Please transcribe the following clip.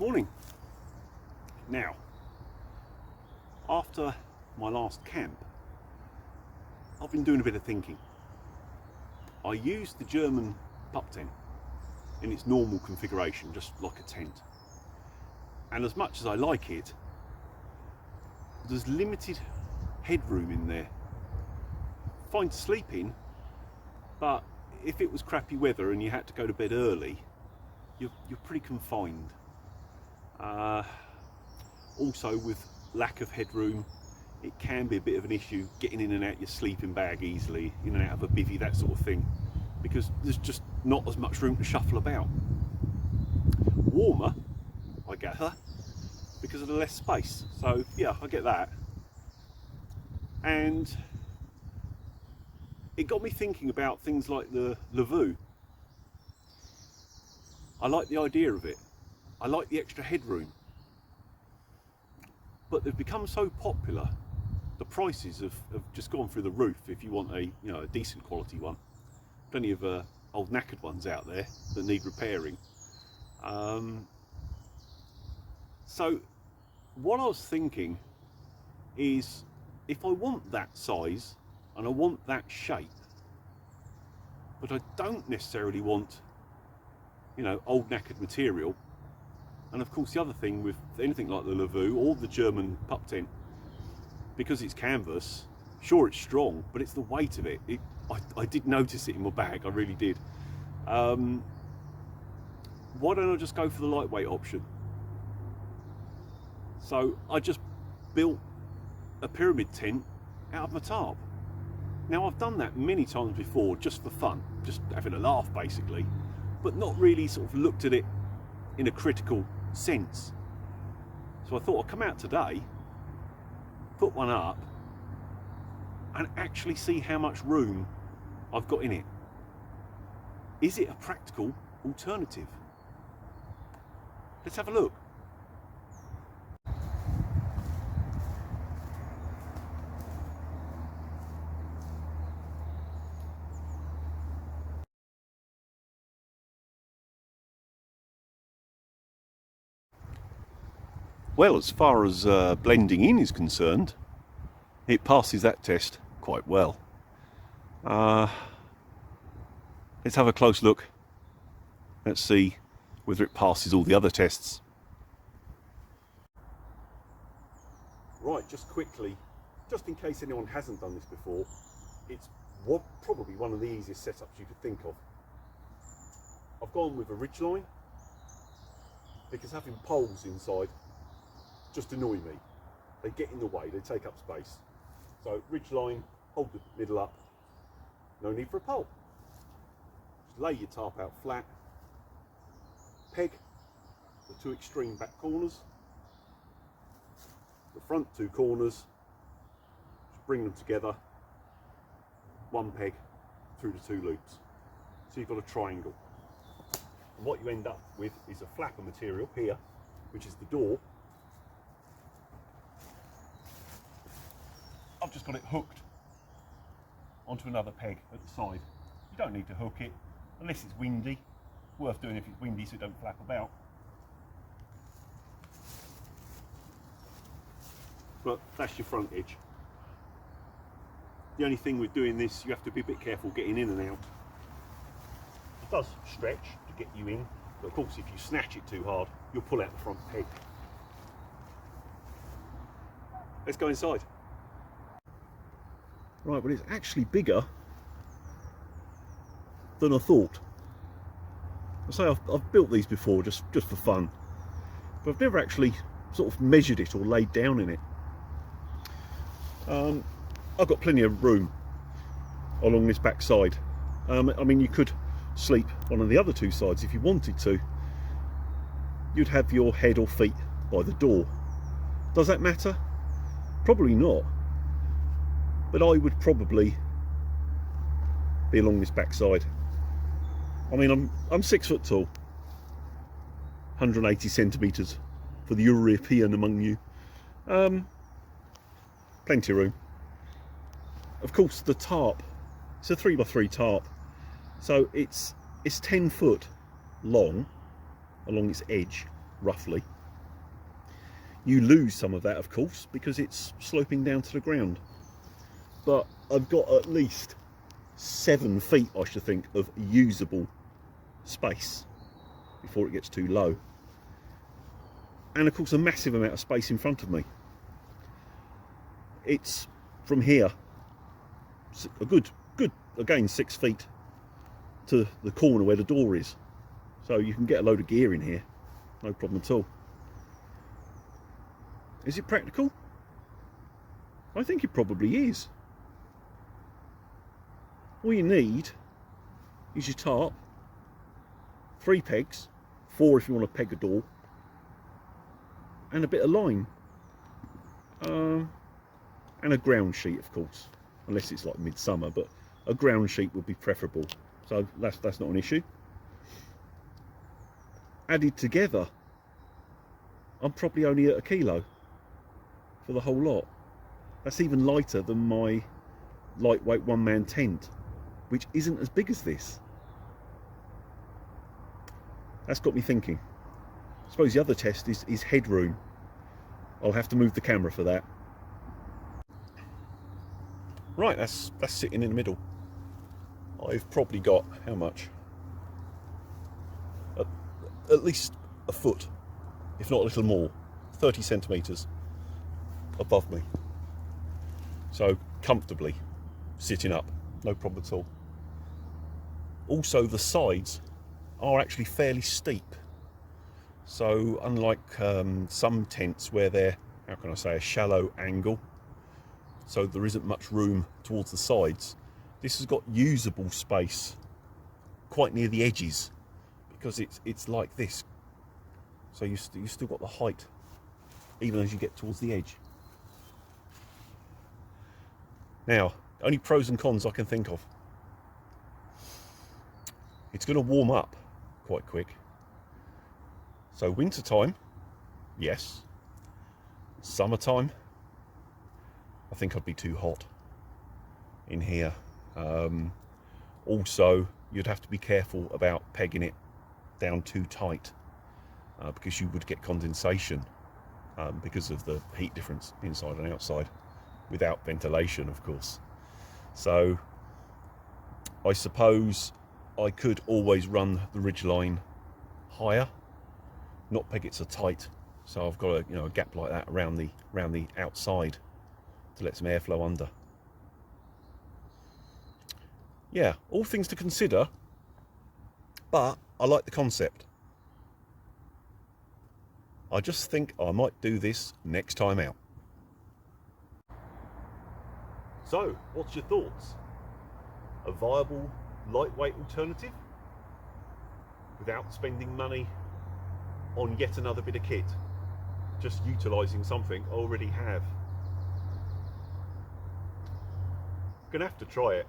Morning. Now, after my last camp, I've been doing a bit of thinking. I used the German pup tent in its normal configuration, just like a tent. And as much as I like it, there's limited headroom in there. Fine to sleep in, but if it was crappy weather and you had to go to bed early, you're pretty confined. Also, with lack of headroom, it can be a bit of an issue getting in and out your sleeping bag easily, in and out of a bivvy, that sort of thing, because there's just not as much room to shuffle about. Warmer, I gather, because of the less space. So yeah, I get that. And it got me thinking about things like the Lavvu. I like the idea of it. I like the extra headroom. But they've become so popular, the prices have just gone through the roof if you want a decent quality one. Plenty of old knackered ones out there that need repairing. So what I was thinking is, if I want that size and I want that shape, but I don't necessarily want old knackered material. And of course the other thing with anything like the Lavvu or the German pup tent, because it's canvas, sure it's strong, but it's the weight of it. I did notice it in my bag, I really did. Why don't I just go for the lightweight option? So I just built a pyramid tent out of my tarp. Now I've done that many times before, just for fun, just having a laugh basically, but not really sort of looked at it in a critical sense. So I thought I'd come out today, put one up, and actually see how much room I've got in it. Is it a practical alternative? Let's have a look. Well, as far as blending in is concerned, it passes that test quite well. Let's have a close look. Let's see whether it passes all the other tests. Right, just quickly, just in case anyone hasn't done this before, it's probably one of the easiest setups you could think of. I've gone with a ridgeline, because having poles inside just annoy me. They get in the way, they take up space. So ridgeline, hold the middle up, no need for a pole. Just lay your tarp out flat, peg the two extreme back corners, the front two corners, just bring them together, one peg through the two loops. So you've got a triangle. And what you end up with is a flapper material here, which is the door. I've just got it hooked onto another peg at the side. You don't need to hook it unless it's windy. Worth doing if it's windy so it don't flap about. But that's your front edge. The only thing with doing this, you have to be a bit careful getting in and out. It does stretch to get you in, but of course if you snatch it too hard, you'll pull out the front peg. Let's go inside. Right, well, it's actually bigger than I thought. I say I've built these before just for fun, but I've never actually sort of measured it or laid down in it. I've got plenty of room along this back side. I mean, you could sleep on the other two sides if you wanted to. You'd have your head or feet by the door. Does that matter? Probably not. But I would probably be along this backside. I mean, I'm 6 foot tall, 180 centimetres for the European among you. Plenty of room. Of course, the tarp, it's a 3x3 tarp, so it's 10 foot long along its edge, roughly. You lose some of that, of course, because it's sloping down to the ground. But I've got at least 7 feet, I should think, of usable space before it gets too low. And of course a massive amount of space in front of me. It's from here a good again 6 feet to the corner where the door is, so you can get a load of gear in here, no problem at all. Is it practical? I think it probably is. All you need is your tarp, 3 pegs, 4 if you want to peg a door, and a bit of line, and a ground sheet, of course, unless it's like midsummer, but a ground sheet would be preferable. So that's not an issue. Added together, I'm probably only at 1 kilo for the whole lot. That's even lighter than my lightweight one-man tent, which isn't as big as this. That's got me thinking. I suppose the other test is headroom. I'll have to move the camera for that. Right, that's sitting in the middle. I've probably got, how much? At least a foot, if not a little more, 30 centimetres above me. So comfortably sitting up, no problem at all. Also, the sides are actually fairly steep. So unlike some tents where they're, how can I say, a shallow angle, so there isn't much room towards the sides, this has got usable space quite near the edges, because it's like this. So you still got the height even as you get towards the edge. Now, only pros and cons I can think of. It's going to warm up quite quick. So winter time, yes. Summertime, I think I'd be too hot in here. Also, you'd have to be careful about pegging it down too tight, because you would get condensation because of the heat difference inside and outside, without ventilation, of course. So I suppose I could always run the ridgeline higher, not peg it so tight, so I've got a gap like that around the outside to let some airflow under. Yeah, all things to consider, but I like the concept. I just think I might do this next time out. So, what's your thoughts? A viable lightweight alternative without spending money on yet another bit of kit, just utilising something I already have. Gonna have to try it.